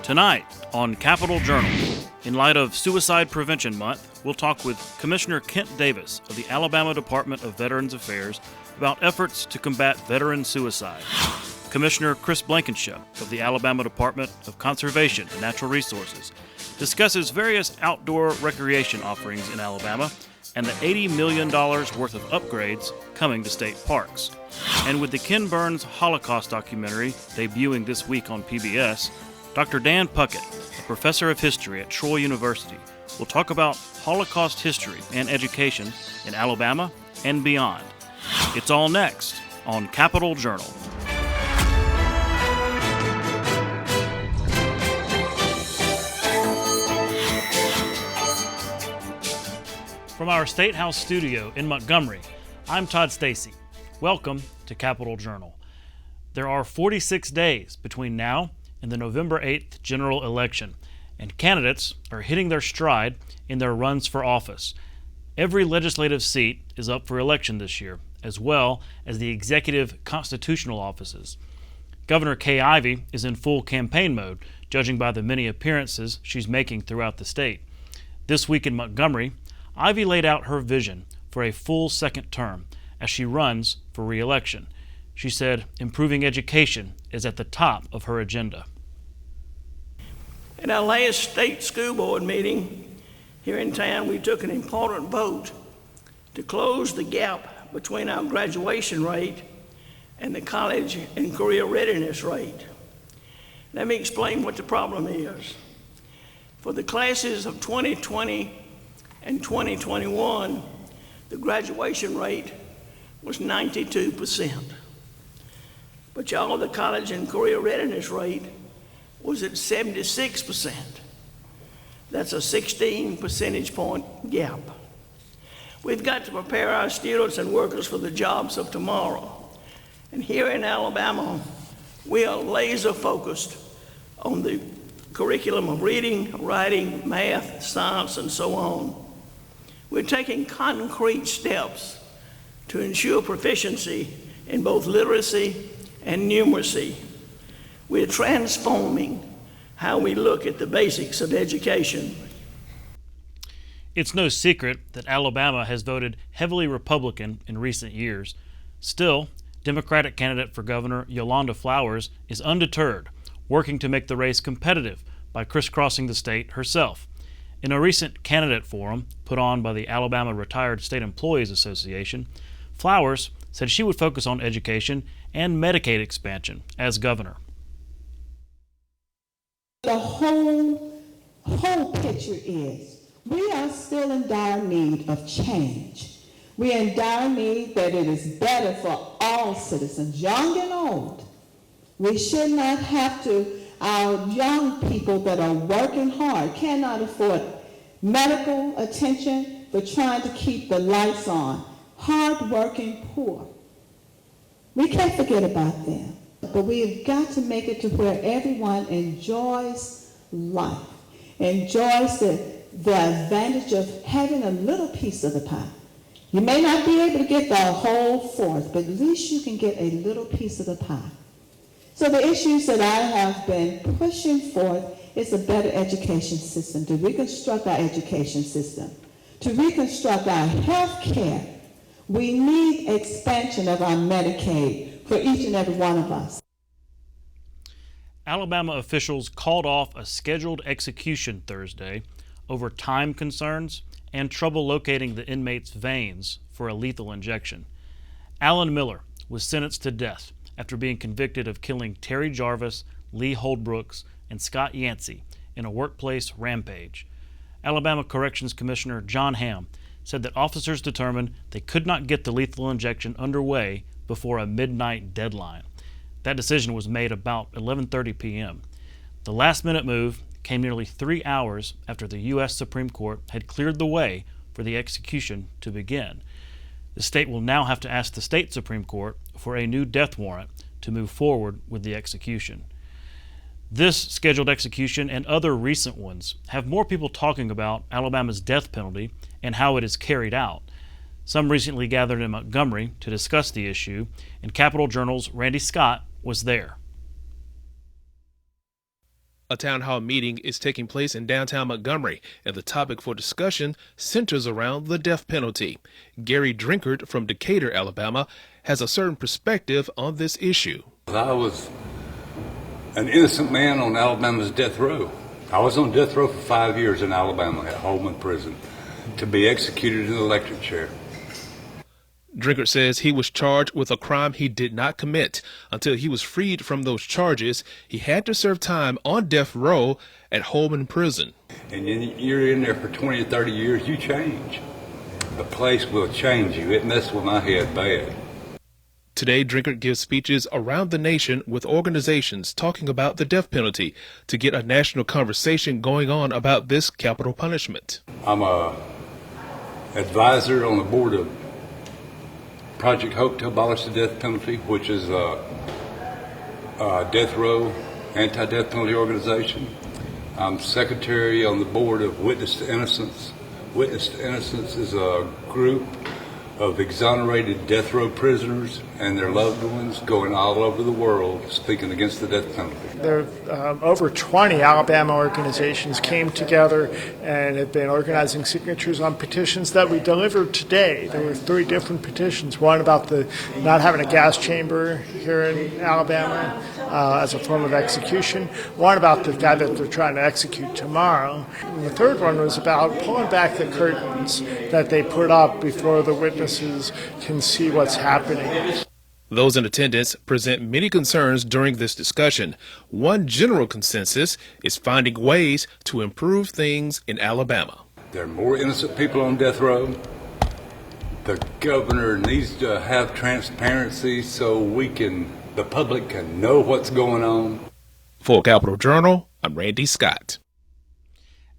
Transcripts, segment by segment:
Tonight on Capital Journal, in light of Suicide Prevention Month, we'll talk with Commissioner Kent Davis of the Alabama Department of Veterans Affairs about efforts to combat veteran suicide. Commissioner Chris Blankenship of the Alabama Department of Conservation and Natural Resources discusses various outdoor recreation offerings in Alabama and the $80 million worth of upgrades coming to state parks. And with the Ken Burns Holocaust documentary debuting this week on PBS, Dr. Dan Puckett, a professor of history at Troy University, will talk about Holocaust history and education in Alabama and beyond. It's all next on Capital Journal. From our State House studio in Montgomery, I'm Todd Stacy. Welcome to Capital Journal. There are 46 days between now and the November 8th general election, and candidates are hitting their stride in their runs for office. Every legislative seat is up for election this year, as well as the executive constitutional offices. Governor Kay Ivey is in full campaign mode, judging by the many appearances she's making throughout the state. This week in Montgomery, Ivey laid out her vision for a full second term as she runs for re-election. She said improving education is at the top of her agenda. At our last state school board meeting here in town, we took an important vote to close the gap between our graduation rate and the college and career readiness rate. Let me explain what the problem is. For the classes of 2020 and 2021, the graduation rate was 92%. But y'all, the college and career readiness rate was at 76%. That's a 16 percentage point gap. We've got to prepare our students and workers for the jobs of tomorrow. And here in Alabama, we are laser focused on the curriculum of reading, writing, math, science, and so on. We're taking concrete steps to ensure proficiency in both literacy and numeracy. We're transforming how we look at the basics of education. It's no secret that Alabama has voted heavily Republican in recent years. Still, Democratic candidate for governor Yolanda Flowers is undeterred, working to make the race competitive by crisscrossing the state herself. In a recent candidate forum put on by the Alabama Retired State Employees Association, Flowers said she would focus on education and Medicaid expansion as governor. The whole picture is we are still in dire need of change. We are in dire need that it is better for all citizens, young and old. We should not have to, our young people that are working hard cannot afford medical attention for trying to keep the lights on. Hard-working poor. We can't forget about them, but we've got to make it to where everyone enjoys life, enjoys the advantage of having a little piece of the pie. You may not be able to get the whole fourth, but at least you can get a little piece of the pie. So the issues that I have been pushing forth is a better education system, to reconstruct our education system, to reconstruct our health care. We need expansion of our Medicaid for each and every one of us. Alabama officials called off a scheduled execution Thursday over time concerns and trouble locating the inmate's veins for a lethal injection. Alan Miller was sentenced to death after being convicted of killing Terry Jarvis, Lee Holdbrooks, and Scott Yancey in a workplace rampage. Alabama Corrections Commissioner John Hamm said that officers determined they could not get the lethal injection underway before a midnight deadline. That decision was made about 11:30 p.m. The last-minute move came nearly 3 hours after the U.S. Supreme Court had cleared the way for the execution to begin. The state will now have to ask the state Supreme Court for a new death warrant to move forward with the execution. This scheduled execution and other recent ones have more people talking about Alabama's death penalty and how it is carried out. Some recently gathered in Montgomery to discuss the issue, and Capital Journal's Randy Scott was there. A town hall meeting is taking place in downtown Montgomery, and the topic for discussion centers around the death penalty. Gary Drinkard from Decatur, Alabama, has a certain perspective on this issue. I was an innocent man on Alabama's death row. I was on death row for 5 years in Alabama at Holman Prison to be executed in the electric chair. Drinkard says he was charged with a crime he did not commit. Until he was freed from those charges, he had to serve time on death row at Holman Prison. And you're in there for 20 or 30 years, you change. The place will change you. It messed with my head bad. Today, Drinkard gives speeches around the nation with organizations talking about the death penalty to get a national conversation going on about this capital punishment. I'm a advisor on the board of Project Hope to abolish the death penalty, which is a death row anti-death penalty organization. I'm secretary on the board of Witness to Innocence. Witness to Innocence is a group of exonerated death row prisoners and their loved ones going all over the world speaking against the death penalty. There over 20 Alabama organizations came together and have been organizing signatures on petitions that we delivered today. There were 3 different petitions, one about the not having a gas chamber here in Alabama as a form of execution, one about the guy that they're trying to execute tomorrow, and the third one was about pulling back the curtains that they put up before the witnesses can see what's happening. Those in attendance present many concerns during this discussion. One general consensus is finding ways to improve things in Alabama. There are more innocent people on death row. The governor needs to have transparency so the public can know what's going on. For Capital Journal, I'm Randy Scott.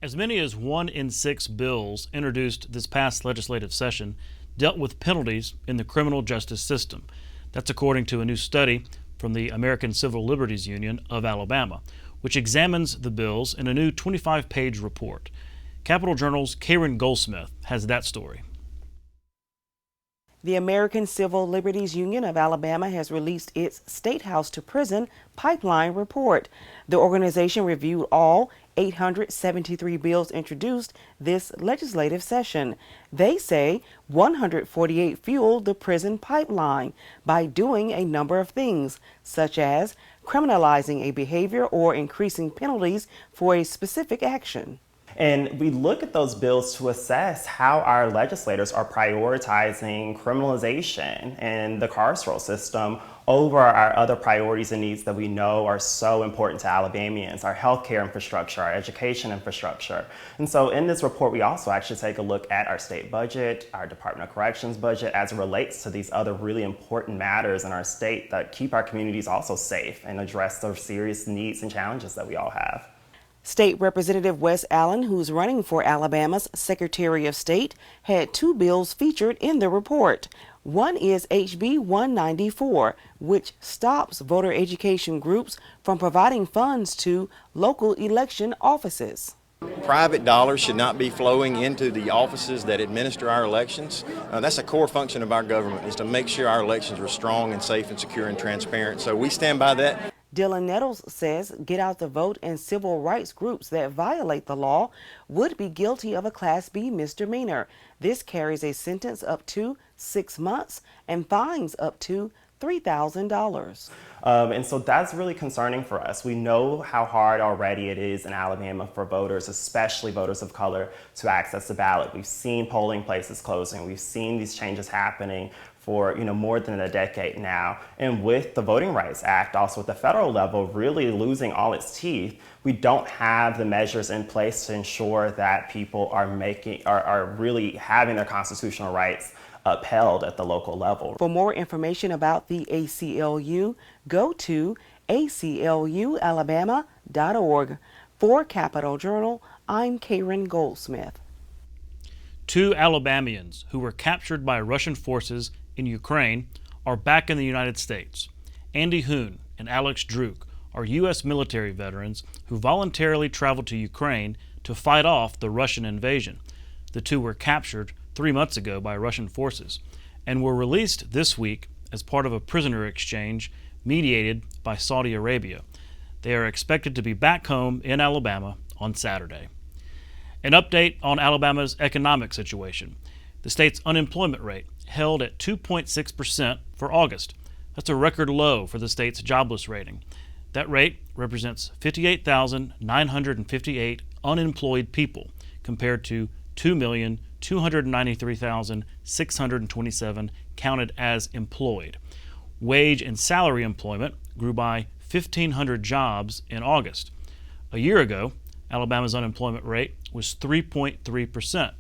As many as 1 in 6 bills introduced this past legislative session dealt with penalties in the criminal justice system. That's according to a new study from the American Civil Liberties Union of Alabama, which examines the bills in a new 25-page report. Capital Journal's Karen Goldsmith has that story. The American Civil Liberties Union of Alabama has released its State House to Prison Pipeline Report. The organization reviewed all 873 bills introduced this legislative session. They say 148 fueled the prison pipeline by doing a number of things, such as criminalizing a behavior or increasing penalties for a specific action. And we look at those bills to assess how our legislators are prioritizing criminalization and the carceral system over our other priorities and needs that we know are so important to Alabamians, our healthcare infrastructure, our education infrastructure. And so in this report, we also actually take a look at our state budget, our Department of Corrections budget, as it relates to these other really important matters in our state that keep our communities also safe and address those serious needs and challenges that we all have. State Representative Wes Allen, who's running for Alabama's Secretary of State, had 2 bills featured in the report. One is HB 194, which stops voter education groups from providing funds to local election offices. Private dollars should not be flowing into the offices that administer our elections. That's a core function of our government, is to make sure our elections are strong and safe and secure and transparent. So we stand by that. Dylan Nettles says Get Out the Vote and civil rights groups that violate the law would be guilty of a Class B misdemeanor. This carries a sentence up to 6 months and fines up to $3,000. And so that's really concerning for us. We know how hard already it is in Alabama for voters, especially voters of color, to access the ballot. We've seen polling places closing. We've seen these changes happening for more than a decade now. And with the Voting Rights Act, also at the federal level, really losing all its teeth, we don't have the measures in place to ensure that people are really having their constitutional rights upheld at the local level. For more information about the ACLU, go to aclualabama.org. For Capital Journal, I'm Karen Goldsmith. 2 Alabamians who were captured by Russian forces in Ukraine are back in the United States. Andy Hoon and Alex Druk are U.S. military veterans who voluntarily traveled to Ukraine to fight off the Russian invasion. The 2 were captured 3 months ago by Russian forces and were released this week as part of a prisoner exchange mediated by Saudi Arabia. They are expected to be back home in Alabama on Saturday. An update on Alabama's economic situation. The state's unemployment rate held at 2.6% for August. That's a record low for the state's jobless rating. That rate represents 58,958 unemployed people compared to 2,293,627 counted as employed. Wage and salary employment grew by 1,500 jobs in August. A year ago, Alabama's unemployment rate was 3.3%.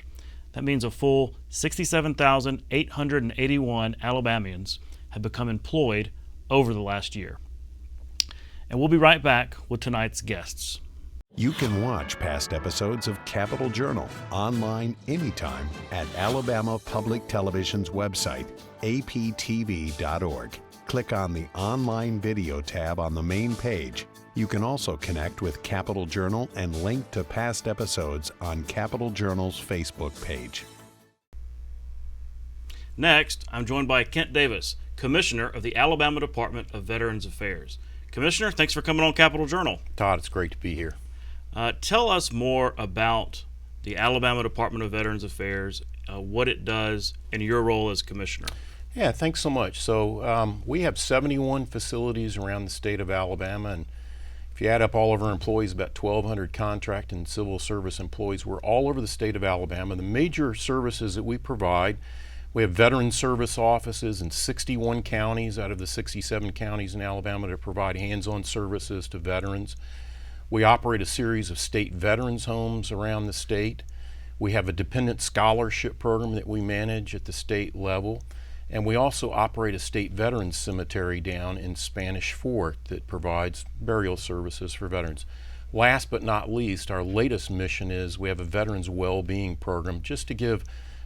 That means a full 67,881 Alabamians have become employed over the last year. And we'll be right back with tonight's guests. You can watch past episodes of Capitol Journal online anytime at Alabama Public Television's website, aptv.org. Click on the Online Video tab on the main page. You can also connect with Capitol Journal and link to past episodes on Capitol Journal's Facebook page. Next, I'm joined by Kent Davis, Commissioner of the Alabama Department of Veterans Affairs. Commissioner, thanks for coming on Capitol Journal. Todd, it's great to be here. Tell us more about the Alabama Department of Veterans Affairs, what it does, and your role as Commissioner. Yeah, thanks so much. So we have 71 facilities around the state of Alabama, and if you add up all of our employees, about 1,200 contract and civil service employees. We're all over the state of Alabama. The major services that we provide, we have veteran service offices in 61 counties out of the 67 counties in Alabama to provide hands-on services to veterans. We operate a series of state veterans homes around the state. We have a dependent scholarship program that we manage at the state level. And we also operate a state veterans cemetery down in Spanish Fort that provides burial services for veterans. Last but not least, our latest mission is we have a veterans well-being program just to give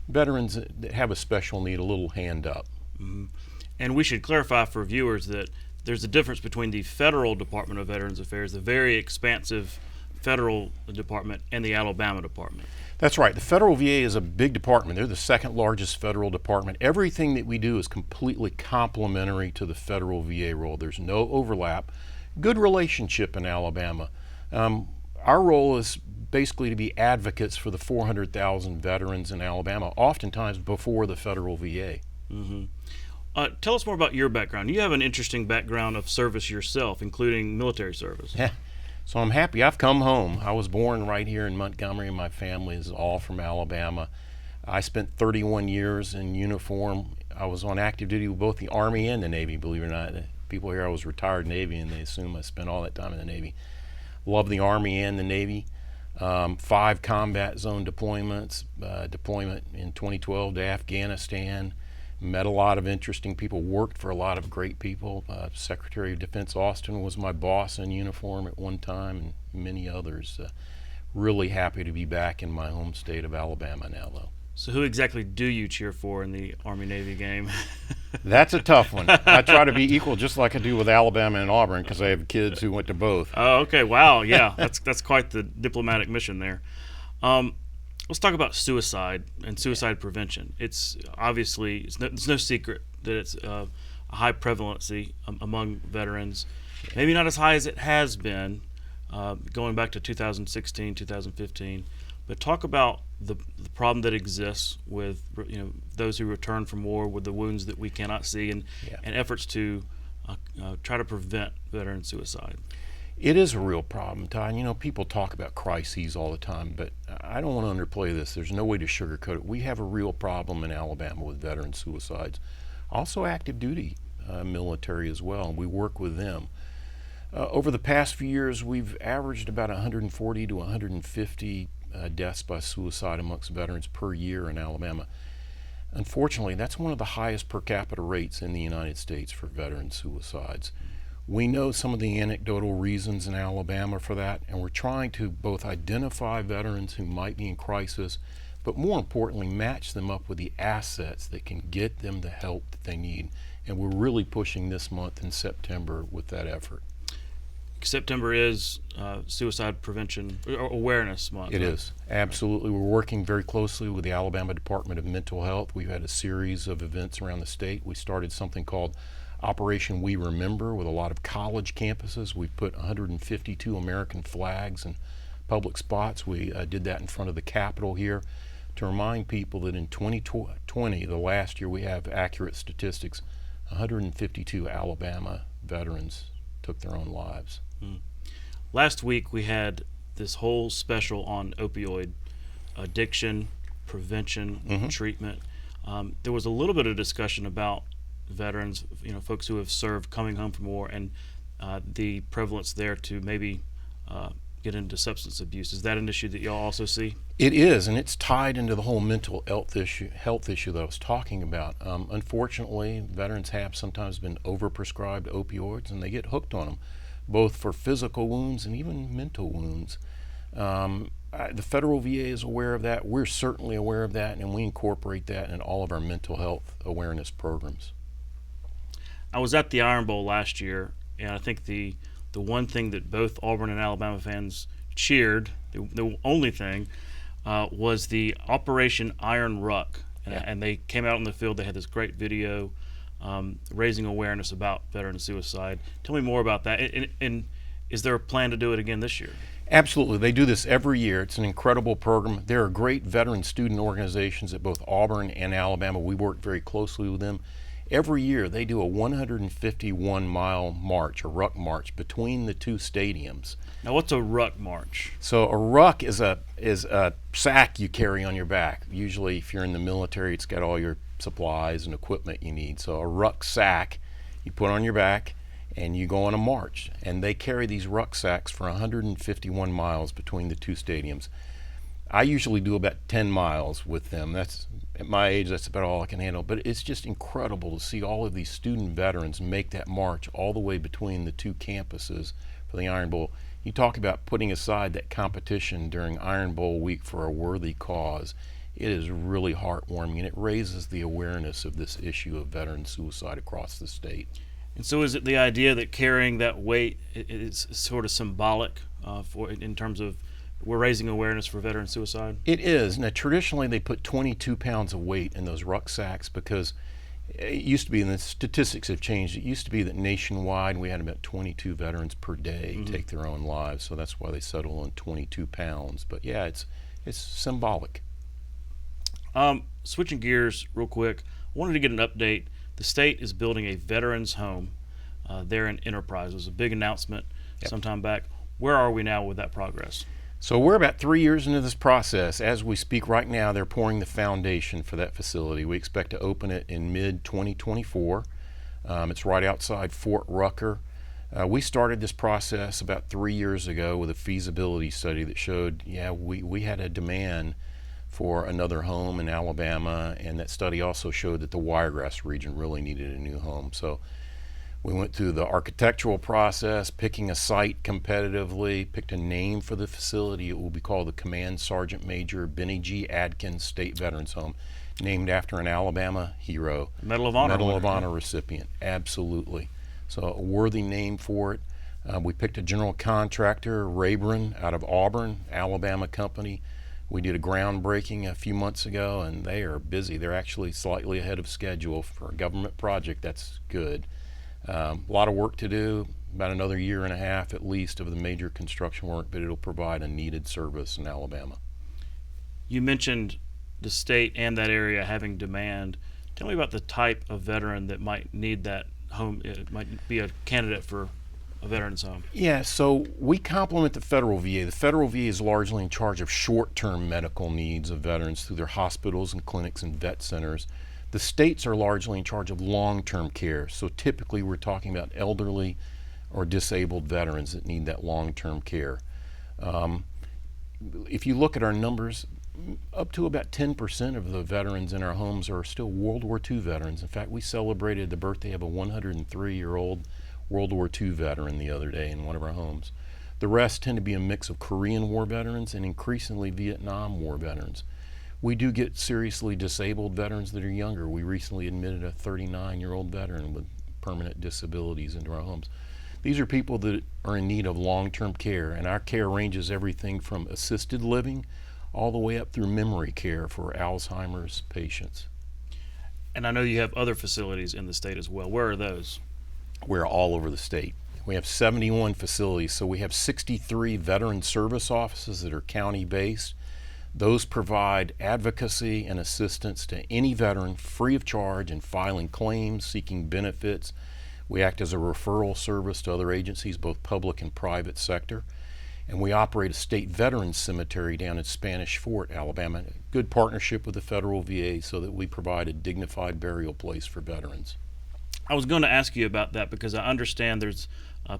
veterans that have a special need a little hand up. Mm-hmm. And we should clarify for viewers that there's a difference between the Federal Department of Veterans Affairs, the very expansive federal department, and the Alabama Department. That's right. The federal VA is a big department. They're the second largest federal department. Everything that we do is completely complementary to the federal VA role. There's no overlap. Good relationship in Alabama. Our role is basically to be advocates for the 400,000 veterans in Alabama, oftentimes before the federal VA. Mm-hmm. Tell us more about your background. You have an interesting background of service yourself, including military service. Yeah. So I'm happy I've come home. I was born right here in Montgomery. My family is all from Alabama. I spent 31 years in uniform. I was on active duty with both the Army and the Navy, believe it or not. People hear I was retired Navy and they assume I spent all that time in the Navy. Love the Army and the Navy. 5 combat zone deployments, deployment in 2012 to Afghanistan. Met a lot of interesting people, worked for a lot of great people. Secretary of Defense Austin was my boss in uniform at one time, and many others. Really happy to be back in my home state of Alabama now, though. So who exactly do you cheer for in the Army-Navy game? That's a tough one. I try to be equal just like I do with Alabama and Auburn because I have kids who went to both. Oh, okay. Wow. Yeah, that's quite the diplomatic mission there. Let's talk about suicide and suicide prevention. It's obviously, it's no secret that it's a high prevalency among veterans. Maybe not as high as it has been going back to 2016, 2015. But talk about the problem that exists with those who return from war with the wounds that we cannot see, and efforts to try to prevent veteran suicide. It is a real problem, Todd. People talk about crises all the time, but I don't want to underplay this. There's no way to sugarcoat it. We have a real problem in Alabama with veteran suicides. Also active duty military as well, and we work with them. Over the past few years, we've averaged about 140 to 150 deaths by suicide amongst veterans per year in Alabama. Unfortunately, that's one of the highest per capita rates in the United States for veteran suicides. We know some of the anecdotal reasons in Alabama for that, and we're trying to both identify veterans who might be in crisis, but more importantly, match them up with the assets that can get them the help that they need. And we're really pushing this month in September with that effort. September is Suicide Prevention Awareness Month. It is, absolutely. We're working very closely with the Alabama Department of Mental Health. We've had a series of events around the state. We started something called Operation We Remember with a lot of college campuses. We put 152 American flags in public spots. We did that in front of the Capitol here to remind people that in 2020, the last year we have accurate statistics, 152 Alabama veterans took their own lives. Last week we had this whole special on opioid addiction, prevention, treatment. There was a little bit of discussion about veterans, folks who have served coming home from war, and the prevalence there to maybe get into substance abuse. Is that an issue that y'all also see? It is, and it's tied into the whole mental health issue that I was talking about. Unfortunately, veterans have sometimes been overprescribed opioids, and they get hooked on them, both for physical wounds and even mental wounds. The federal VA is aware of that. We're certainly aware of that, and we incorporate that in all of our mental health awareness programs. I was at the Iron Bowl last year, and I think the one thing that both Auburn and Alabama fans cheered, the only thing, was the Operation Iron Ruck. And they came out on the field. They had this great video raising awareness about veteran suicide. Tell me more about that. And is there a plan to do it again this year? Absolutely. They do this every year. It's an incredible program. There are great veteran student organizations at both Auburn and Alabama. We work very closely with them. Every year they do a 151-mile march, a ruck march, between the two stadiums. Now, what's a ruck march? So a ruck is a sack you carry on your back. Usually if you're in the military, it's got all your supplies and equipment you need. So a ruck sack you put on your back and you go on a march. And they carry these rucksacks for 151 miles between the two stadiums. I usually do about 10 miles with them. That's, at my age, that's about all I can handle. But it's just incredible to see all of these student veterans make that march all the way between the two campuses for the Iron Bowl. You talk about putting aside that competition during Iron Bowl week for a worthy cause. It is really heartwarming, and it raises the awareness of this issue of veteran suicide across the state. And so is it the idea that carrying that weight is sort of symbolic in terms of we're raising awareness for veteran suicide? It is. Now, traditionally, they put 22 pounds of weight in those rucksacks because it used to be, and the statistics have changed, it used to be that nationwide we had about 22 veterans per day take their own lives. So that's why they settle on 22 pounds. But yeah, it's symbolic. Switching gears real quick, I wanted to get an update. The state is building a veterans home there in Enterprise. It was a big announcement sometime back. Where are we now with that progress? So we're about 3 years into this process. As we speak right now, they're pouring the foundation for that facility. We expect to open it in mid-2024. It's right outside Fort Rucker. We started this process about 3 years ago with a feasibility study that showed, we had a demand for another home in Alabama, and that study also showed that the Wiregrass region really needed a new home. So we went through the architectural process, picking a site competitively, picked a name for the facility. It will be called the Command Sergeant Major Benny G. Adkins State Veterans Home, named after an Alabama hero. Medal of Honor. Medal of Honor recipient, absolutely. So a worthy name for it. We picked a general contractor, Rayburn, out of Auburn, Alabama company. We did a groundbreaking a few months ago, and they are busy. They're actually slightly ahead of schedule for a government project. That's good. A lot of work to do, about another year and a half at least of the major construction work, but it'll provide a needed service in Alabama. You mentioned the state and that area having demand. Tell me about the type of veteran that might need that home. It might be a candidate for a veteran's home. Yeah, so we complement the federal VA. The federal VA is largely in charge of short-term medical needs of veterans through their hospitals and clinics and vet centers. The states are largely in charge of long-term care. So typically we're talking about elderly or disabled veterans that need that long-term care. If you look at our numbers, up to about 10% of the veterans in our homes are still World War II veterans. In fact, we celebrated the birthday of a 103-year-old World War II veteran the other day in one of our homes. The rest tend to be a mix of Korean War veterans and increasingly Vietnam War veterans. We do get seriously disabled veterans that are younger. We recently admitted a 39-year-old veteran with permanent disabilities into our homes. These are people that are in need of long-term care, and our care ranges everything from assisted living all the way up through memory care for Alzheimer's patients. And I know you have other facilities in the state as well. Where are those? We're all over the state. We have 71 facilities, so we have 63 veteran service offices that are county-based. Those provide advocacy and assistance to any veteran free of charge in filing claims, seeking benefits. We act as a referral service to other agencies, both public and private sector. And we operate a state veterans cemetery down in Spanish Fort, Alabama. Good partnership with the federal VA so that we provide a dignified burial place for veterans. I was going to ask you about that because I understand there's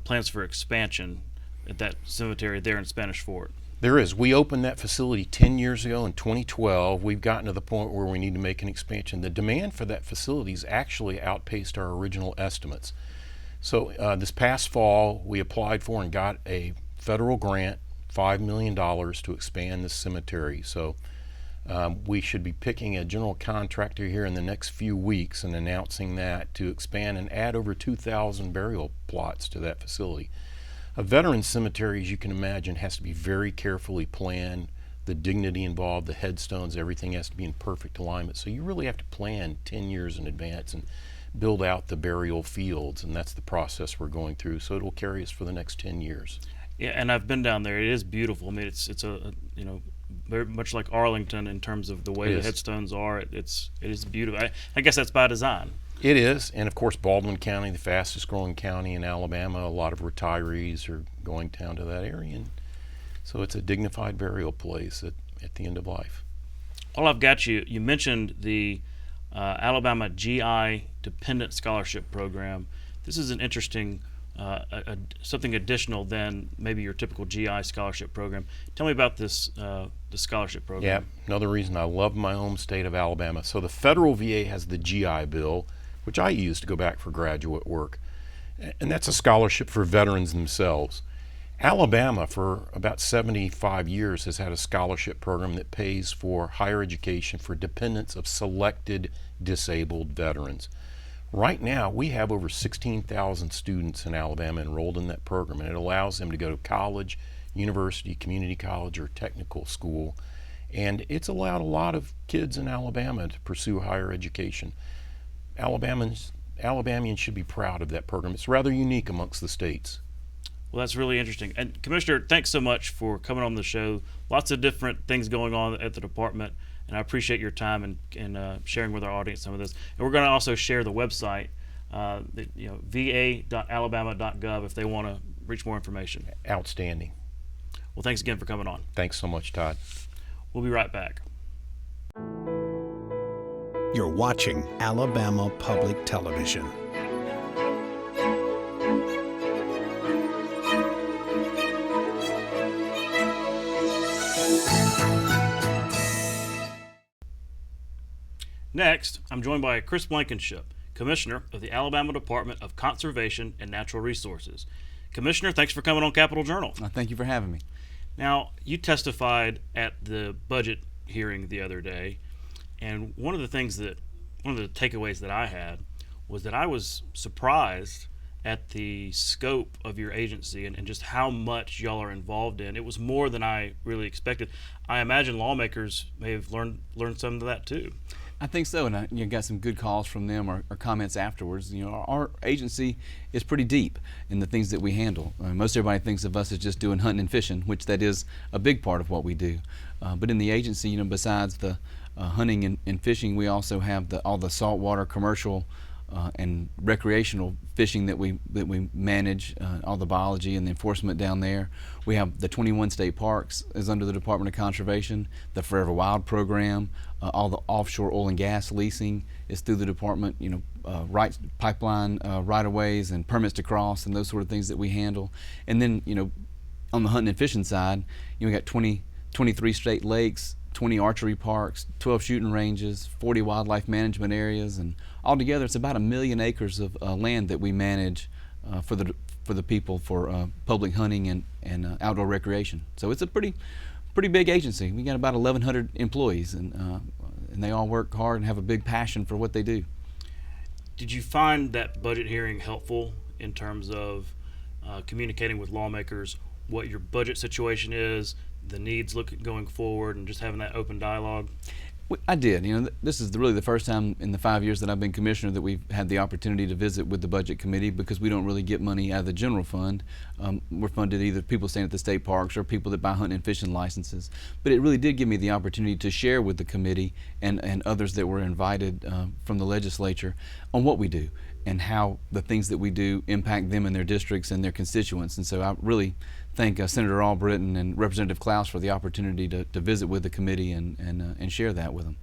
plans for expansion at that cemetery there in Spanish Fort. There is. We opened that facility 10 years ago in 2012. We've gotten to the point where we need to make an expansion. The demand for that facility has actually outpaced our original estimates. So this past fall, we applied for and got a federal grant, $5 million to expand the cemetery. So we should be picking a general contractor here in the next few weeks and announcing that to expand and add over 2,000 burial plots to that facility. A veteran cemetery, as you can imagine, has to be very carefully planned. The dignity involved, the headstones, everything has to be in perfect alignment. So you really have to plan 10 years in advance and build out the burial fields, and that's the process we're going through. So it will carry us for the next 10 years. Yeah, and I've been down there. It is beautiful. I mean, it's a very much like Arlington in terms of the way the headstones are. It is beautiful. I guess that's by design. It is, and of course Baldwin County, the fastest growing county in Alabama, a lot of retirees are going down to that area, and so it's a dignified burial place at the end of life. While I've got you, you mentioned the Alabama GI Dependent Scholarship Program. This is an interesting, something additional than maybe your typical GI scholarship program. Tell me about this, the scholarship program. Yeah, another reason I love my home state of Alabama. So the federal VA has the GI Bill, which I use to go back for graduate work. And that's a scholarship for veterans themselves. Alabama, for about 75 years, has had a scholarship program that pays for higher education for dependents of selected disabled veterans. Right now, we have over 16,000 students in Alabama enrolled in that program, and it allows them to go to college, university, community college, or technical school. And it's allowed a lot of kids in Alabama to pursue higher education. Alabamians should be proud of that program. It's rather unique amongst the states. Well, that's really interesting. And Commissioner, thanks so much for coming on the show. Lots of different things going on at the department, and I appreciate your time and sharing with our audience some of this. And we're going to also share the website, va.alabama.gov, if they want to reach more information. Outstanding. Well, thanks again for coming on. Thanks so much, Todd. We'll be right back. You're watching Alabama Public Television. Next, I'm joined by Chris Blankenship, Commissioner of the Alabama Department of Conservation and Natural Resources. Commissioner, thanks for coming on Capitol Journal. Thank you for having me. Now, you testified at the budget hearing the other day, and one of the takeaways that I had was that I was surprised at the scope of your agency and just how much y'all are involved in. It was more than I really expected. I imagine lawmakers may have learned some of that too. I think so, and I got some good calls from them or comments afterwards. Our agency is pretty deep in the things that we handle. Most everybody thinks of us as just doing hunting and fishing, which that is a big part of what we do. But in the agency, besides the hunting and fishing, we also have all the saltwater commercial and recreational fishing that we manage, all the biology and the enforcement down there. We have the 21 state parks is under the Department of Conservation, the Forever Wild program, all the offshore oil and gas leasing is through the department, pipeline right-of-ways and permits to cross and those sort of things that we handle. And then, on the hunting and fishing side, we got 23 state lakes, 20 archery parks, 12 shooting ranges, 40 wildlife management areas, and altogether it's about 1 million acres of land that we manage for the people for public hunting and outdoor recreation. So it's a pretty big agency. We got about 1,100 employees, and they all work hard and have a big passion for what they do. Did you find that budget hearing helpful in terms of communicating with lawmakers what your budget situation is, the needs going forward, and just having that open dialogue? I did. This is really the first time in the 5 years that I've been commissioner that we've had the opportunity to visit with the budget committee, because we don't really get money out of the general fund. We're funded either people staying at the state parks or people that buy hunting and fishing licenses. But it really did give me the opportunity to share with the committee and others that were invited from the legislature on what we do and how the things that we do impact them and their districts and their constituents. And so I really thank Senator Albritton and Representative Klaus for the opportunity to visit with the committee and share that with them.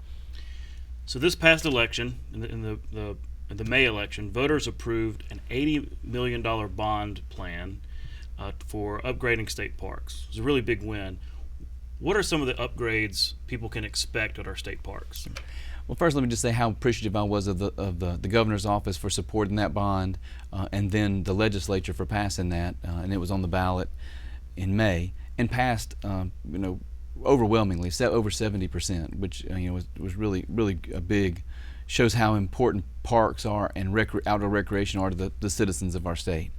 So this past election, in the May election, voters approved an $80 million bond plan for upgrading state parks. It was a really big win. What are some of the upgrades people can expect at our state parks? Well, first, let me just say how appreciative I was of the governor's office for supporting that bond, and then the legislature for passing that, and it was on the ballot in May and passed, overwhelmingly, over 70%, which was really a big, shows how important parks are and outdoor recreation are to the citizens of our state.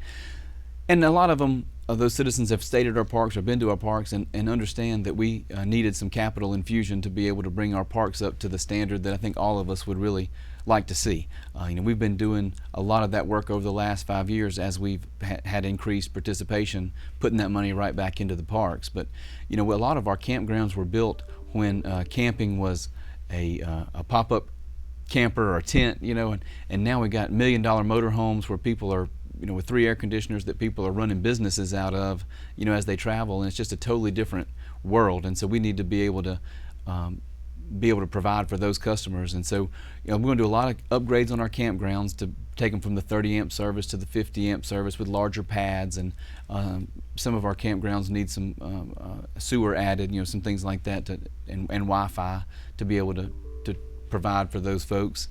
And a lot of them, those citizens have stayed at our parks or been to our parks and understand that we needed some capital infusion to be able to bring our parks up to the standard that I think all of us would really like to see. We've been doing a lot of that work over the last 5 years as we've had increased participation, putting that money right back into the parks. But a lot of our campgrounds were built when camping was a pop-up camper or tent, and now we got $1 million motorhomes where people are with 3 air conditioners that people are running businesses out of, as they travel, and it's just a totally different world. And so we need to be able to provide for those customers. And so, we're going to do a lot of upgrades on our campgrounds to take them from the 30 amp service to the 50 amp service with larger pads, and some of our campgrounds need some sewer added, some things like that, and Wi-Fi to be able to provide for those folks.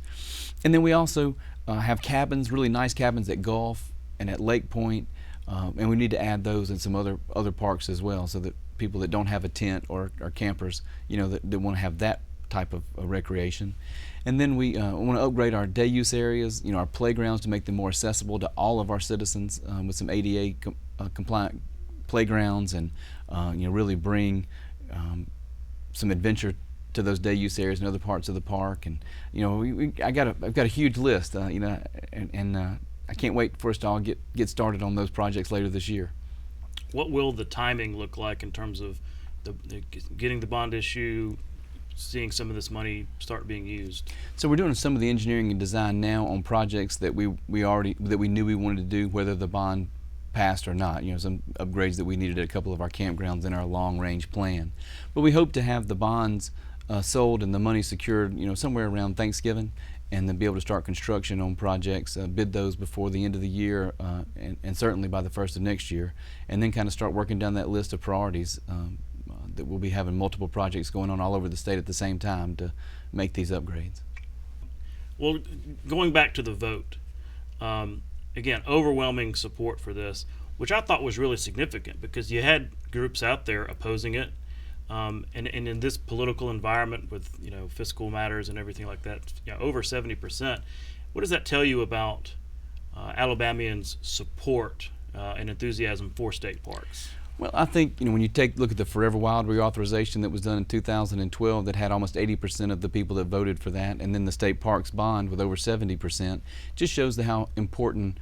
And then we also have cabins, really nice cabins at Gulf and at Lake Point, and we need to add those in some other parks as well, so that people that don't have a tent or campers, that want to have that type of recreation. And then we want to upgrade our day use areas, our playgrounds, to make them more accessible to all of our citizens, with some ADA compliant playgrounds, and really bring some adventure to those day use areas and other parts of the park. And I've got a huge list, and I can't wait for us to all get started on those projects later this year. What will the timing look like in terms of getting the bond issue, seeing some of this money start being used? So we're doing some of the engineering and design now on projects that we knew we wanted to do, whether the bond passed or not. Some upgrades that we needed at a couple of our campgrounds in our long-range plan. But we hope to have the bonds sold and the money secured, somewhere around Thanksgiving, and then be able to start construction on projects, bid those before the end of the year, and certainly by the first of next year, and then kind of start working down that list of priorities that we'll be having multiple projects going on all over the state at the same time to make these upgrades. Well, going back to the vote, again, overwhelming support for this, which I thought was really significant, because you had groups out there opposing it. And in this political environment with fiscal matters and everything like that, over 70%. What does that tell you about Alabamians' support and enthusiasm for state parks? Well, I think when you look at the Forever Wild reauthorization that was done in 2012, that had almost 80% of the people that voted for that, and then the state parks bond with over 70%, just shows how important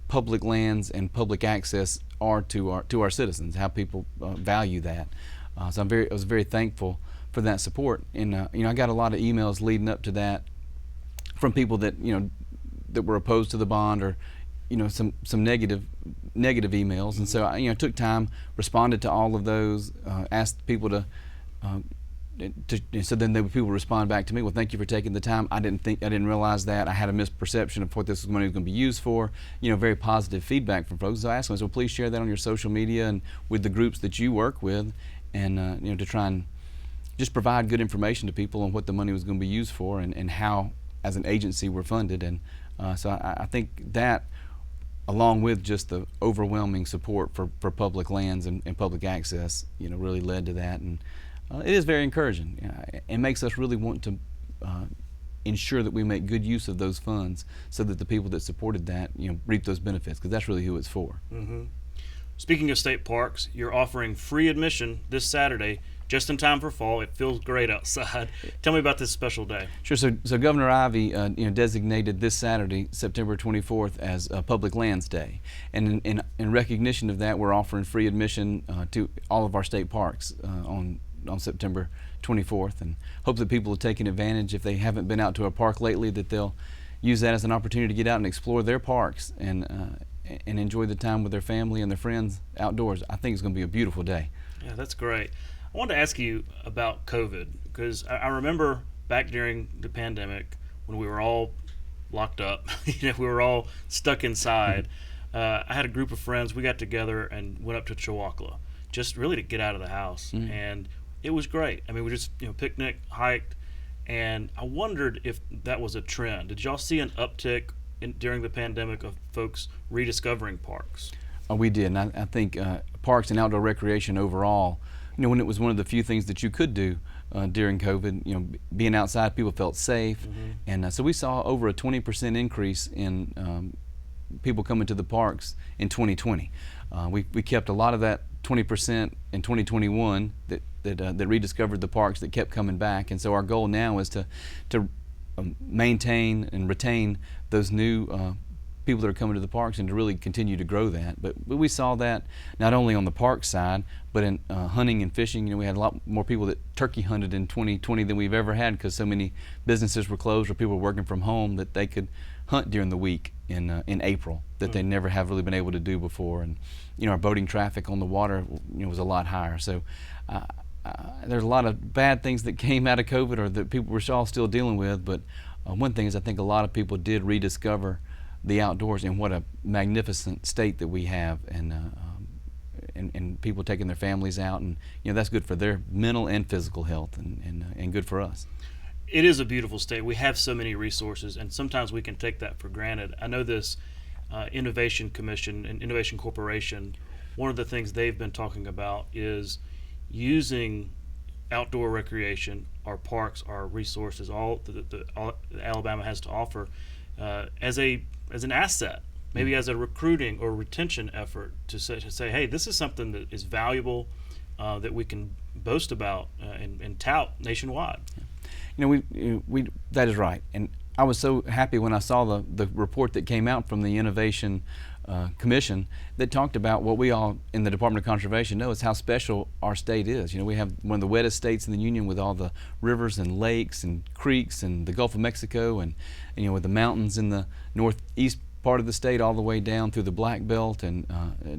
public lands and public access are to our citizens, how people value that. So I was very thankful for that support, and I got a lot of emails leading up to that from people that that were opposed to the bond, or some negative emails, and so I took time, responded to all of those, asked people to so then people respond back to me, well, thank you for taking the time. I didn't realize that. I had a misperception of what this money was going to be used for. Very positive feedback from folks. So I asked them, well, please share that on your social media and with the groups that you work with, and to try and just provide good information to people on what the money was going to be used for, and how, as an agency, we're funded. And so I think that, along with just the overwhelming support for public lands and public access, really led to that. And it is very encouraging. It makes us really want to ensure that we make good use of those funds, so that the people that supported that, reap those benefits, because that's really who it's for. Mm-hmm. Speaking of state parks, you're offering free admission this Saturday, just in time for fall. It feels great outside. Tell me about this special day. Sure. So Governor Ivey, designated this Saturday, September 24th, as Public Lands Day, and in recognition of that, we're offering free admission to all of our state parks on September 24th, and hope that people are taking advantage. If they haven't been out to a park lately, that they'll use that as an opportunity to get out and explore their parks and enjoy the time with their family and their friends outdoors. I think it's going to be a beautiful day. Yeah, that's great. I wanted to ask you about COVID, because I remember back during the pandemic when we were all locked up, we were all stuck inside. I had a group of friends. We got together and went up to Chihuahua just really to get out of the house, and it was great. I mean, we just picnic, hiked, and I wondered if that was a trend. Did y'all see an uptick during the pandemic of folks rediscovering parks? We did, and I think parks and outdoor recreation overall, when it was one of the few things that you could do during COVID, being outside, people felt safe, and so we saw over a 20% increase in people coming to the parks in 2020. We kept a lot of that 20% in 2021 that rediscovered the parks, that kept coming back, and so our goal now is to maintain and retain those new people that are coming to the parks and to really continue to grow that. But we saw that not only on the park side, but in hunting and fishing. We had a lot more people that turkey hunted in 2020 than we've ever had, because so many businesses were closed or people were working from home, that they could hunt during the week in April that they never have really been able to do before. And our boating traffic on the water was a lot higher. So there's a lot of bad things that came out of COVID, or that people were all still dealing with, but one thing is, I think a lot of people did rediscover the outdoors and what a magnificent state that we have, and people taking their families out, and that's good for their mental and physical health, and good for us. It is a beautiful state. We have so many resources, and sometimes we can take that for granted. I know this Innovation Commission and Innovation Corporation, one of the things they've been talking about is using outdoor recreation, our parks, our resources, all Alabama has to offer, as an asset, maybe as a recruiting or retention effort to say, hey, this is something that is valuable, that we can boast about and tout nationwide. That is right, and I was so happy when I saw the report that came out from the Innovation Commission that talked about what we all in the Department of Conservation know is how special our state is. We have one of the wettest states in the Union, with all the rivers and lakes and creeks and the Gulf of Mexico, and with the mountains in the northeast part of the state all the way down through the Black Belt and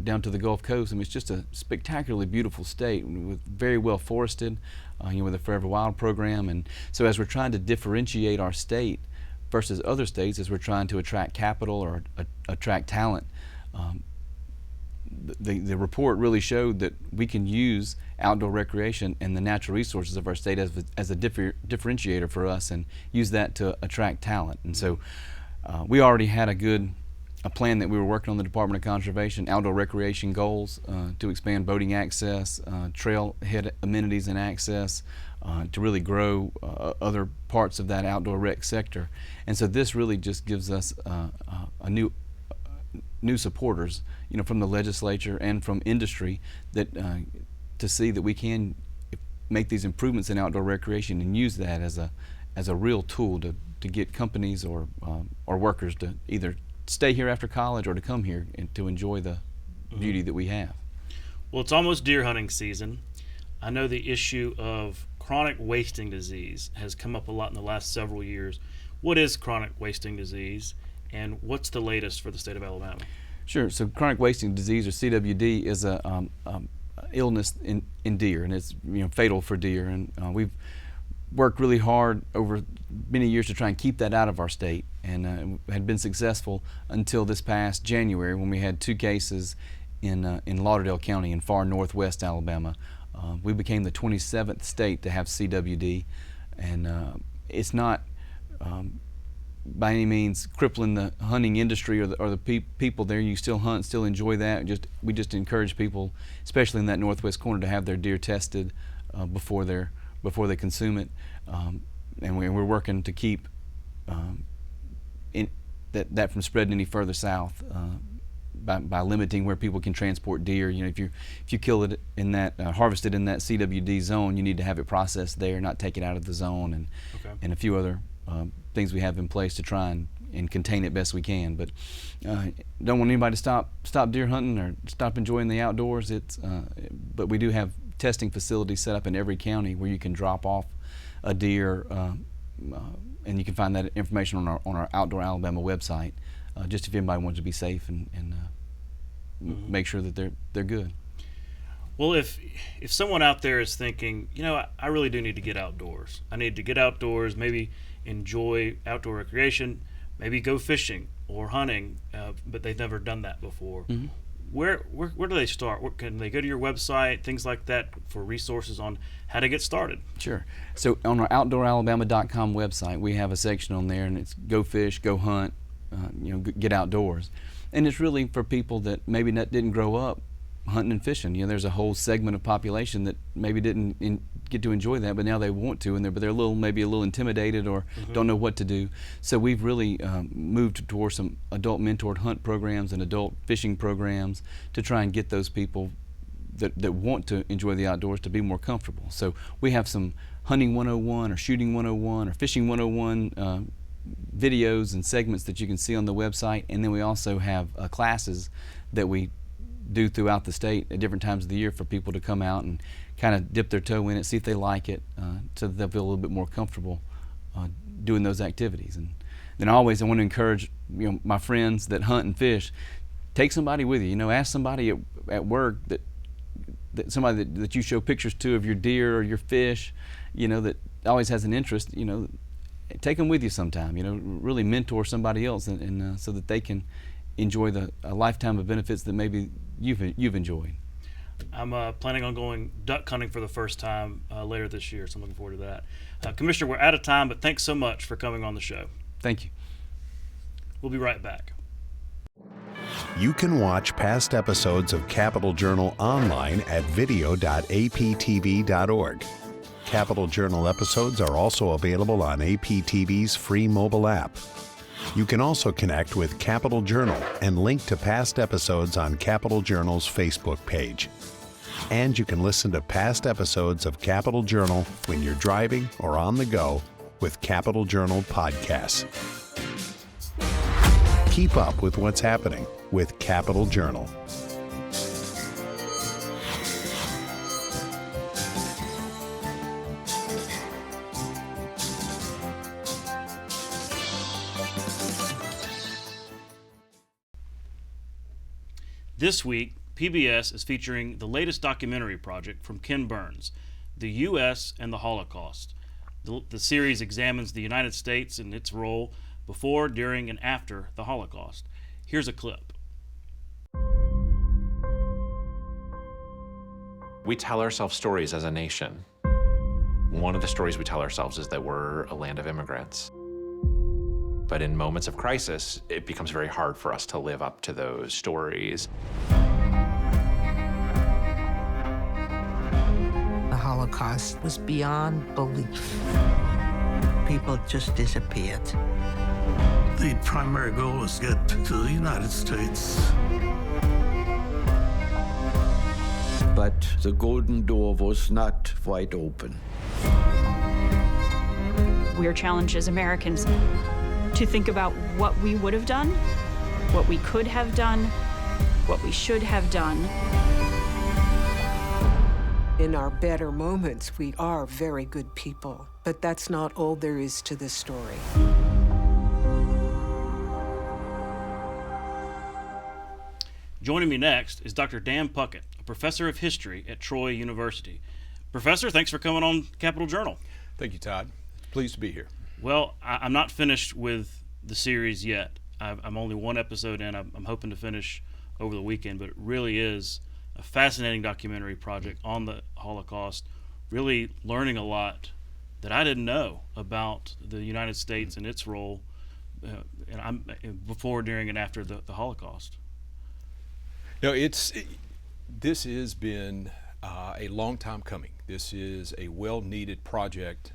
down to the Gulf Coast. I mean, it's just a spectacularly beautiful state, with very well forested, with a Forever Wild program. And so as we're trying to differentiate our state versus other states, as we're trying to attract capital or attract talent, the report really showed that we can use outdoor recreation and the natural resources of our state as a differentiator for us, and use that to attract talent. And so we already had a plan that we were working on the Department of Conservation, outdoor recreation goals to expand boating access, trailhead amenities and access, to really grow other parts of that outdoor rec sector. And so this really just gives us a new supporters, from the legislature and from industry, that to see that we can make these improvements in outdoor recreation and use that as a real tool to get companies or workers to either stay here after college or to come here and to enjoy the beauty that we have. Well, it's almost deer hunting season. I know the issue of chronic wasting disease has come up a lot in the last several years. What is chronic wasting disease, and what's the latest for the state of Alabama? Sure. So chronic wasting disease, or CWD, is a illness in deer, and it's fatal for deer. And we've worked really hard over many years to try and keep that out of our state, and had been successful until this past January, when we had 2 cases in Lauderdale County in far northwest Alabama. We became the 27th state to have CWD, and it's not by any means crippling the hunting industry or the people there. You still hunt, still enjoy that. We just encourage people, especially in that northwest corner, to have their deer tested before they consume it, and we're working to keep that from spreading any further south. by limiting where people can transport deer. You know, if you kill it in that harvest it in that CWD zone, you need to have it processed there, not take it out of the zone, and a few other things we have in place to try and contain it best we can. But don't want anybody to stop deer hunting or stop enjoying the outdoors. But we do have testing facilities set up in every county where you can drop off a deer, and you can find that information on our Outdoor Alabama website. Just if anybody wants to be safe and make sure that they're good. Well, if someone out there is thinking, you know, I really do need to get outdoors. I need to get outdoors, maybe enjoy outdoor recreation, maybe go fishing or hunting, but they've never done that before. Mm-hmm. Where do they start? Can they go to your website, things like that, for resources on how to get started? Sure. So on our OutdoorAlabama.com website, we have a section on there, and it's go fish, go hunt, get outdoors. And it's really for people that maybe didn't grow up hunting and fishing. You know, there's a whole segment of population that maybe didn't get to enjoy that, but now they want to, but they're maybe a little intimidated or don't know what to do. So we've really moved towards some adult mentored hunt programs and adult fishing programs to try and get those people that want to enjoy the outdoors to be more comfortable. So we have some hunting 101 or shooting 101 or fishing 101 videos and segments that you can see on the website, and then we also have classes that we do throughout the state at different times of the year for people to come out and kind of dip their toe in it, see if they like it, so that they'll feel a little bit more comfortable doing those activities. And then always I want to encourage my friends that hunt and fish, take somebody with you. Ask somebody at work that somebody that you show pictures to of your deer or your fish, that always has an interest. Take them with you sometime. Really mentor somebody else, and so that they can enjoy a lifetime of benefits that maybe you've enjoyed. I'm planning on going duck hunting for the first time later this year, so I'm looking forward to that. Commissioner, we're out of time, but thanks so much for coming on the show. Thank you. We'll be right back. You can watch past episodes of Capital Journal online at video.aptv.org. Capital Journal episodes are also available on APTV's free mobile app. You can also connect with Capital Journal and link to past episodes on Capital Journal's Facebook page. And you can listen to past episodes of Capital Journal when you're driving or on the go with Capital Journal podcasts. Keep up with what's happening with Capital Journal. This week, PBS is featuring the latest documentary project from Ken Burns, The U.S. and the Holocaust. The series examines the United States and its role before, during, and after the Holocaust. Here's a clip. We tell ourselves stories as a nation. One of the stories we tell ourselves is that we're a land of immigrants. But in moments of crisis, it becomes very hard for us to live up to those stories. The Holocaust was beyond belief. People just disappeared. The primary goal was to get to the United States. But the golden door was not wide open. We are challenged as Americans to think about what we would have done, what we could have done, what we should have done. In our better moments, we are very good people, but that's not all there is to this story. Joining me next is Dr. Dan Puckett, a professor of history at Troy University. Professor, thanks for coming on Capital Journal. Thank you, Todd. Pleased to be here. Well, I'm not finished with the series yet. I'm only one episode in. I'm hoping to finish over the weekend, but it really is a fascinating documentary project on the Holocaust, really learning a lot that I didn't know about the United States and its role before, during, and after the Holocaust. No, this has been a long time coming. This is a well-needed project,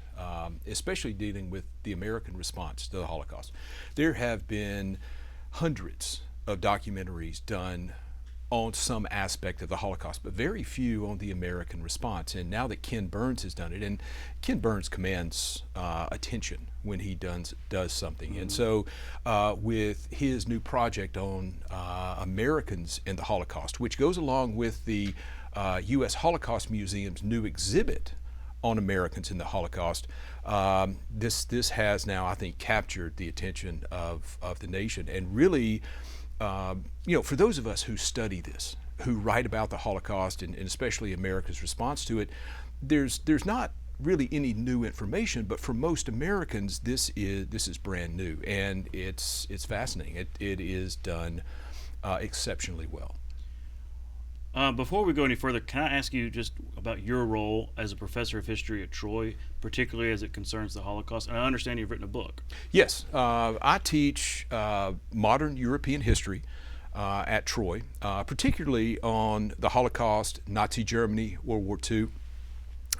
especially dealing with the American response to the Holocaust. There have been hundreds of documentaries done on some aspect of the Holocaust, but very few on the American response. And now that Ken Burns has done it, and Ken Burns commands attention when he does something. And so with his new project on Americans in the Holocaust, which goes along with the U.S. Holocaust Museum's new exhibit on Americans in the Holocaust, this has now, I think, captured the attention of the nation. And really, for those of us who study this, who write about the Holocaust and especially America's response to it, there's not really any new information, but for most Americans, this is brand new, and it's fascinating. It is done exceptionally well. Before we go any further, can I ask you just about your role as a professor of history at Troy, particularly as it concerns the Holocaust? And I understand you've written a book. Yes, I teach modern European history at Troy, particularly on the Holocaust, Nazi Germany, World War II.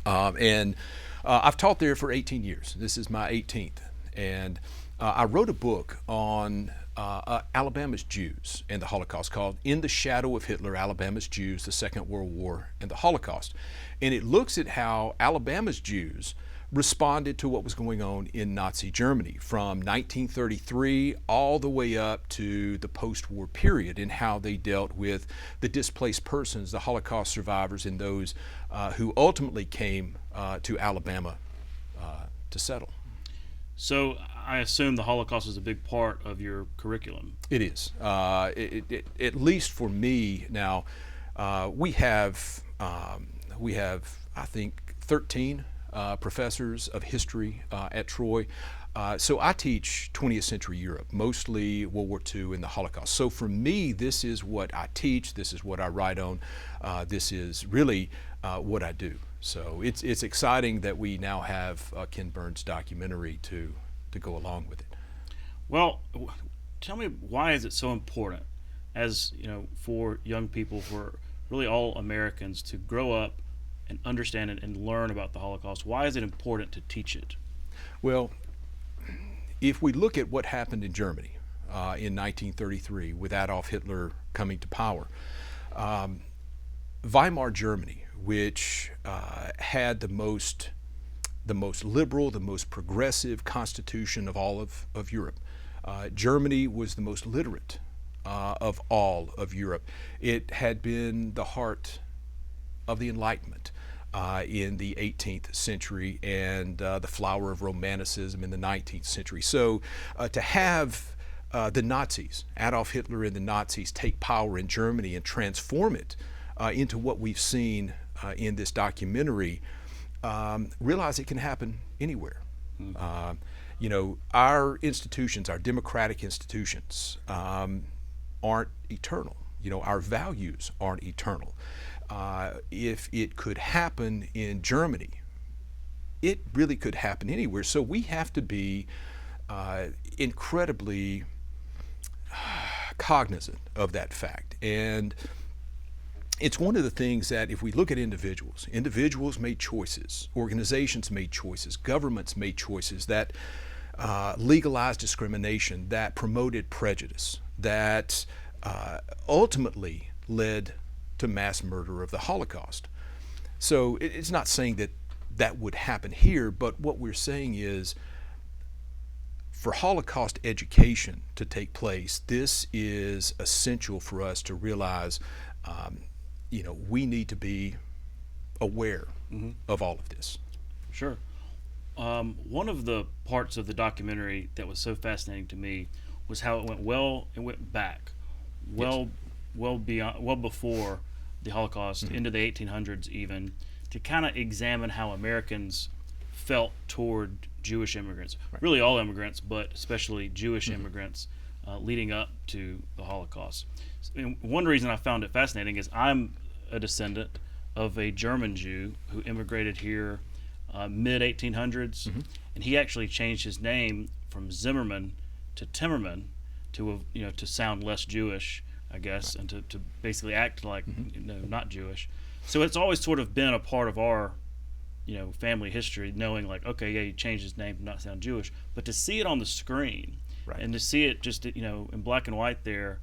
And I've taught there for 18 years. This is my 18th. And I wrote a book on Alabama's Jews and the Holocaust called In the Shadow of Hitler, Alabama's Jews, the Second World War, and the Holocaust. And it looks at how Alabama's Jews responded to what was going on in Nazi Germany from 1933 all the way up to the post-war period, and how they dealt with the displaced persons, the Holocaust survivors, and those who ultimately came to Alabama to settle. So I assume the Holocaust is a big part of your curriculum. It is. At least for me now, we have I think 13 professors of history at Troy. So I teach 20th century Europe, mostly World War II and the Holocaust. So for me, this is what I teach, this is what I write on, this is really what I do. So it's exciting that we now have a Ken Burns documentary to go along with it. Well, tell me, why is it so important, as for young people, for really all Americans, to grow up and understand it and learn about the Holocaust? Why is it important to teach it? Well, if we look at what happened in Germany in 1933 with Adolf Hitler coming to power, Weimar Germany, which had the most liberal, the most progressive constitution of all of Europe. Germany was the most literate of all of Europe. It had been the heart of the Enlightenment in the 18th century, and the flower of Romanticism in the 19th century. So to have the Nazis, Adolf Hitler and the Nazis, take power in Germany and transform it into what we've seen in this documentary, realize it can happen anywhere. Our institutions, our democratic institutions, aren't eternal. Our values aren't eternal. If it could happen in Germany, it really could happen anywhere. So we have to be incredibly cognizant of that fact. And it's one of the things that, if we look at individuals made choices, organizations made choices, governments made choices that legalized discrimination, that promoted prejudice, that ultimately led to mass murder of the Holocaust. So it's not saying that that would happen here, but what we're saying is, for Holocaust education to take place, this is essential for us to realize we need to be aware of all of this. Sure. One of the parts of the documentary that was so fascinating to me was how it went back, well before the Holocaust, into the 1800s even, to kind of examine how Americans felt toward Jewish immigrants, really all immigrants, but especially Jewish immigrants, leading up to the Holocaust. And one reason I found it fascinating is I'm a descendant of a German Jew who immigrated here mid-1800s, and he actually changed his name from Zimmerman to Timmerman to sound less Jewish, I guess, and to basically act like not Jewish. So it's always sort of been a part of our family history, knowing like, okay, yeah, he changed his name to not sound Jewish, but to see it on the screen and to see it just in black and white there,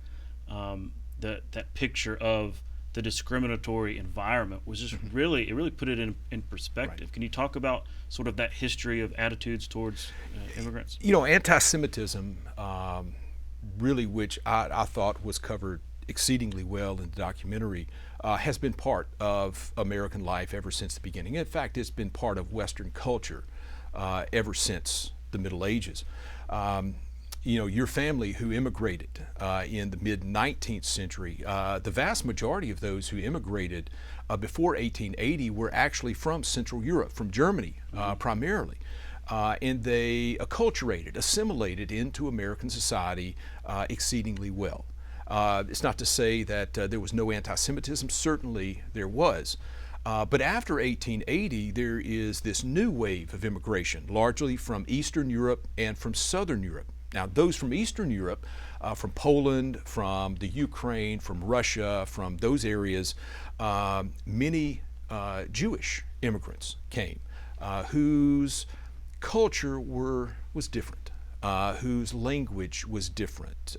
that picture of the discriminatory environment was just really put it in perspective. Right. Can you talk about sort of that history of attitudes towards immigrants? You know, anti-Semitism, really, which I thought was covered exceedingly well in the documentary, has been part of American life ever since the beginning. In fact, it's been part of Western culture ever since the Middle Ages. You know, your family who immigrated in the mid-19th century, the vast majority of those who immigrated before 1880 were actually from Central Europe, from Germany primarily. And they acculturated, assimilated into American society exceedingly well. It's not to say that there was no anti-Semitism, certainly there was. But after 1880, there is this new wave of immigration, largely from Eastern Europe and from Southern Europe. Now, those from Eastern Europe, from Poland, from the Ukraine, from Russia, from those areas, many Jewish immigrants came whose culture was different, whose language was different,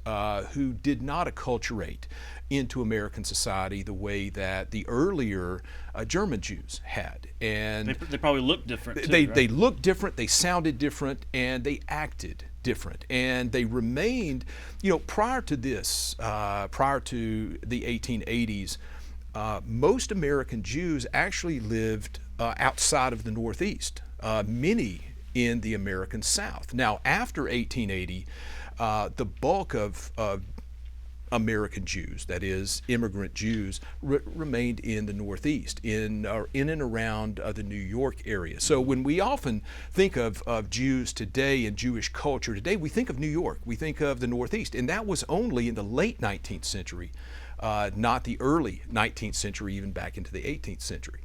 who did not acculturate into American society the way that the earlier German Jews had. And they probably looked different too, they looked different, they sounded different, and they acted different. And they remained, you know, prior to this, prior to the 1880s, most American Jews actually lived outside of the Northeast, many in the American South. Now, after 1880, the bulk of American Jews, that is, immigrant Jews, remained in the Northeast, in and around the New York area. So when we often think of Jews today and Jewish culture today, we think of New York, we think of the Northeast, and that was only in the late 19th century, not the early 19th century, even back into the 18th century.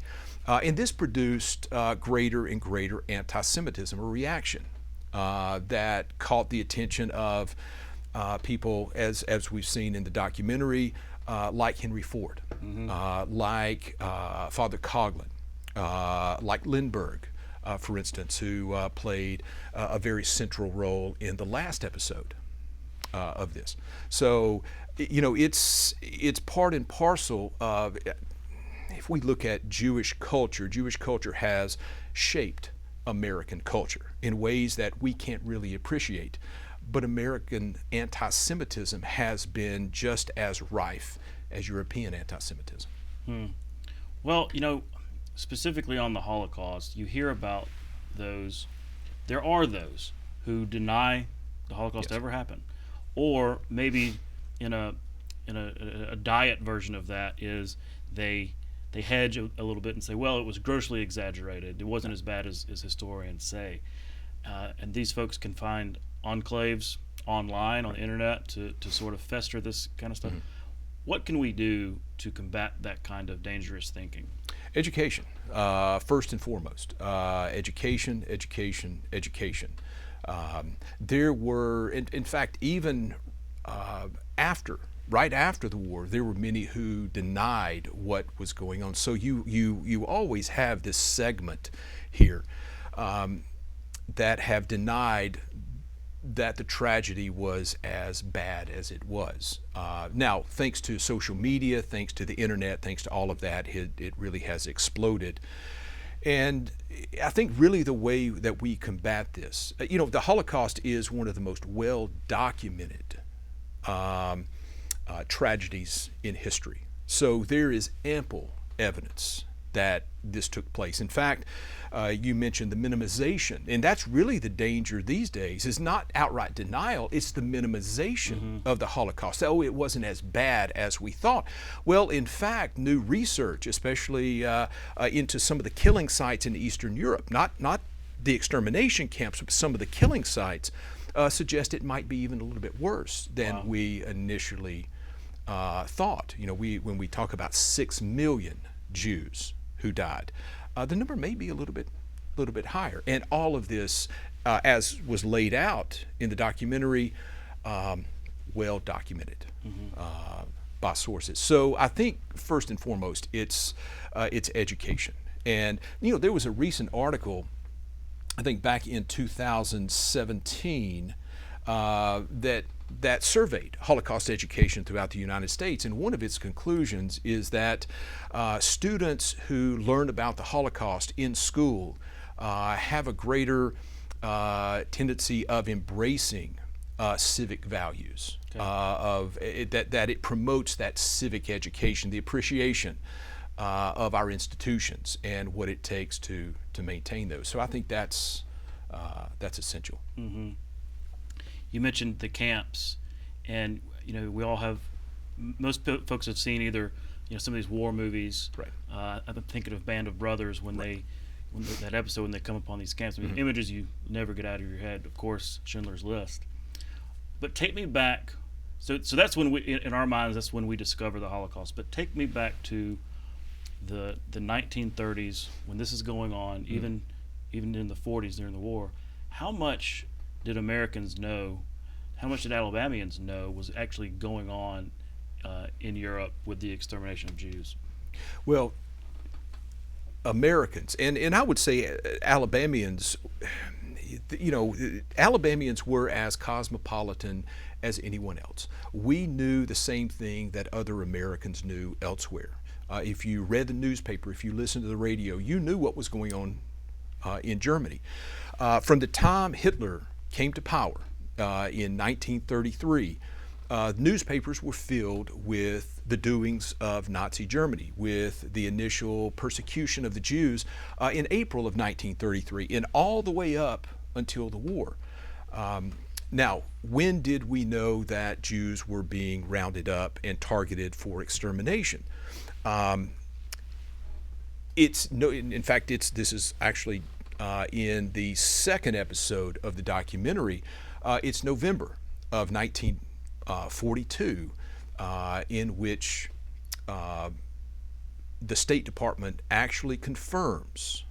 And this produced greater and greater anti-Semitism, a reaction that caught the attention of people, as we've seen in the documentary, like Henry Ford, like Father Coughlin, like Lindbergh, for instance, who played a very central role in the last episode of this. So, you know, it's part and parcel of, if we look at Jewish culture has shaped American culture in ways that we can't really appreciate. But American anti-Semitism has been just as rife as European anti-Semitism. Well, you know, specifically on the Holocaust, you hear about those, there are those who deny the Holocaust ever happened. Or maybe in a diet version of that is they hedge a little bit and say, well, it was grossly exaggerated. It wasn't as bad as historians say. And these folks can find enclaves online on the internet to sort of fester this kind of stuff. What can we do to combat that kind of dangerous thinking? Education, first and foremost. Education. There were, in fact, even right after the war, there were many who denied what was going on. So you always have this segment here that have denied that the tragedy was as bad as it was. Now, thanks to social media, thanks to the internet, thanks to all of that, it really has exploded. And I think really the way that we combat this, you know, the Holocaust is one of the most well-documented tragedies in history. So there is ample evidence that this took place. In fact, you mentioned the minimization, and that's really the danger these days, is not outright denial, it's the minimization of the Holocaust. Oh, it wasn't as bad as we thought. Well, in fact, new research, especially into some of the killing sites in Eastern Europe, not the extermination camps, but some of the killing sites, suggest it might be even a little bit worse than we initially thought. You know, when we talk about 6 million Jews who died, the number may be a little bit higher. And all of this, as was laid out in the documentary, well documented by sources. So I think first and foremost, it's education. And you know, there was a recent article, I think back in 2017, that that surveyed Holocaust education throughout the United States, and one of its conclusions is that students who learn about the Holocaust in school have a greater tendency of embracing civic values, that it promotes that civic education, the appreciation of our institutions and what it takes to maintain those. So I think that's essential. Mm-hmm. You mentioned the camps, and we all have. Most folks have seen either some of these war movies. Right. I'm thinking of Band of Brothers when that episode when they come upon these camps. I mean, Mm-hmm. images you never get out of your head. Of course, Schindler's List. But take me back. So that's when in our minds, that's when we discover the Holocaust. But take me back to the 1930s when this is going on, even in the 40s during the war. How much did Americans know? How much did Alabamians know was actually going on in Europe with the extermination of Jews? Well, Americans, and I would say Alabamians, Alabamians were as cosmopolitan as anyone else. We knew the same thing that other Americans knew elsewhere. If you read the newspaper, if you listened to the radio, you knew what was going on in Germany. From the time Hitler came to power in 1933, newspapers were filled with the doings of Nazi Germany, with the initial persecution of the Jews in April of 1933, and all the way up until the war. Now, when did we know that Jews were being rounded up and targeted for extermination? This is actually in the second episode of the documentary. It's November of 1942, in which the State Department actually confirms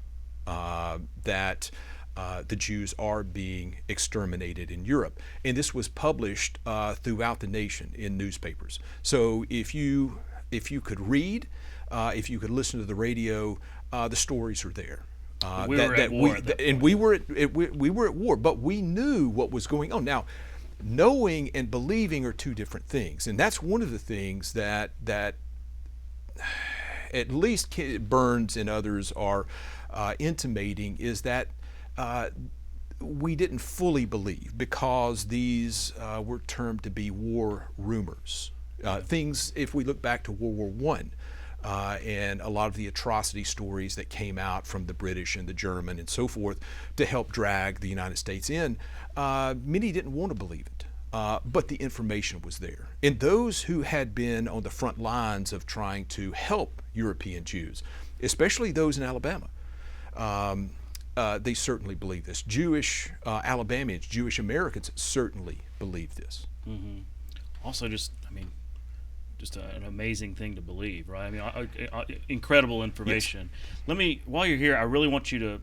that the Jews are being exterminated in Europe. And this was published throughout the nation in newspapers. So if you could read, if you could listen to the radio, the stories are there. We were at war. We were at war, but we knew what was going on. Now, knowing and believing are two different things, and that's one of the things that at least Ken Burns and others are intimating, is that we didn't fully believe, because these were termed to be war rumors. Things, if we look back to World War I, and a lot of the atrocity stories that came out from the British and the German and so forth to help drag the United States in, many didn't want to believe it. But the information was there. And those who had been on the front lines of trying to help European Jews, especially those in Alabama, they certainly believed this. Jewish Alabamians, Jewish Americans certainly believed this. Mm-hmm. Also, just an amazing thing to believe, right? I mean, incredible information. Yes. While you're here, I really want you to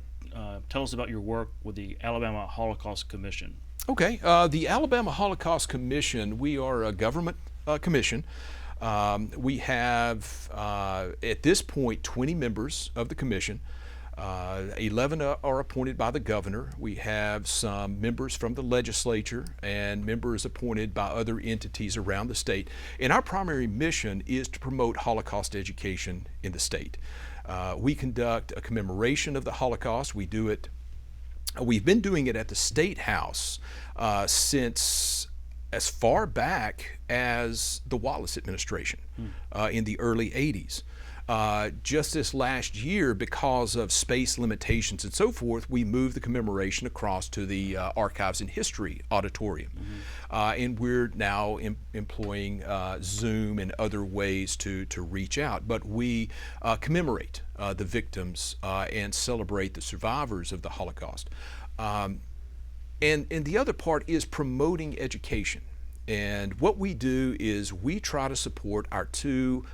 tell us about your work with the Alabama Holocaust Commission. Okay, the Alabama Holocaust Commission, we are a government commission. We have, at this point, 20 members of the commission. 11 are appointed by the governor. We have some members from the legislature and members appointed by other entities around the state. And our primary mission is to promote Holocaust education in the state. We conduct a commemoration of the Holocaust. We've been doing it at the State House since as far back as the Wallace administration in the early 80s. Just this last year, because of space limitations and so forth, we moved the commemoration across to the Archives and History Auditorium. And we're now employing Zoom and other ways to reach out. But we commemorate the victims and celebrate the survivors of the Holocaust. And the other part is promoting education. And what we do is we try to support our two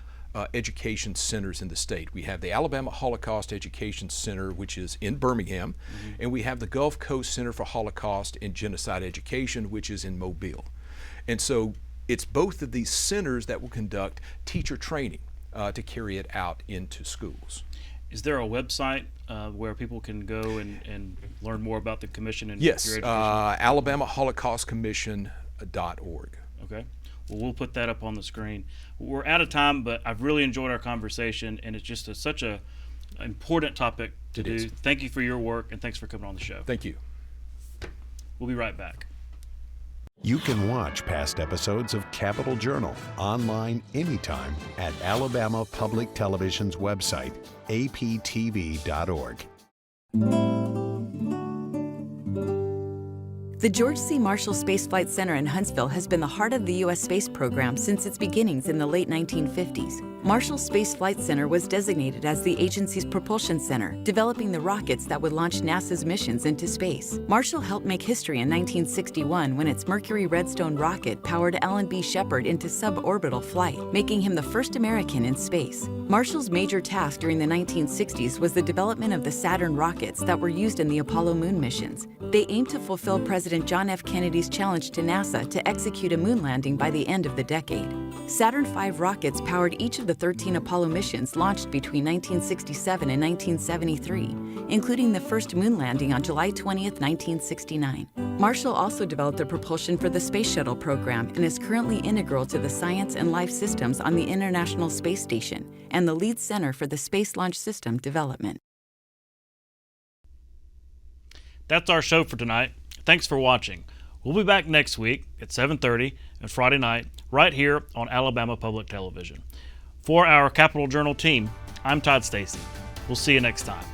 education centers in the state. We have the Alabama Holocaust Education Center, which is in Birmingham, and we have the Gulf Coast Center for Holocaust and Genocide Education, which is in Mobile. And so it's both of these centers that will conduct teacher training to carry it out into schools. Is there a website where people can go and learn more about the commission and yes, your education? Alabama Holocaust Commission Okay. Well, we'll put that up on the screen. We're out of time, but I've really enjoyed our conversation, and it's just such a important topic to do. Thank you for your work, and thanks for coming on the show. Thank you. We'll be right back. You can watch past episodes of Capitol Journal online anytime at Alabama Public Television's website, aptv.org. The George C. Marshall Space Flight Center in Huntsville has been the heart of the U.S. space program since its beginnings in the late 1950s. Marshall Space Flight Center was designated as the agency's propulsion center, developing the rockets that would launch NASA's missions into space. Marshall helped make history in 1961 when its Mercury Redstone rocket powered Alan B. Shepard into suborbital flight, making him the first American in space. Marshall's major task during the 1960s was the development of the Saturn rockets that were used in the Apollo moon missions. They aimed to fulfill President John F. Kennedy's challenge to NASA to execute a moon landing by the end of the decade. Saturn V rockets powered each of the 13 Apollo missions launched between 1967 and 1973, including the first moon landing on July 20, 1969. Marshall also developed the propulsion for the Space Shuttle program and is currently integral to the science and life systems on the International Space Station and the lead center for the Space Launch System development. That's our show for tonight. Thanks for watching. We'll be back next week at 7:30 and Friday night right here on Alabama Public Television. For our Capitol Journal team, I'm Todd Stacy. We'll see you next time.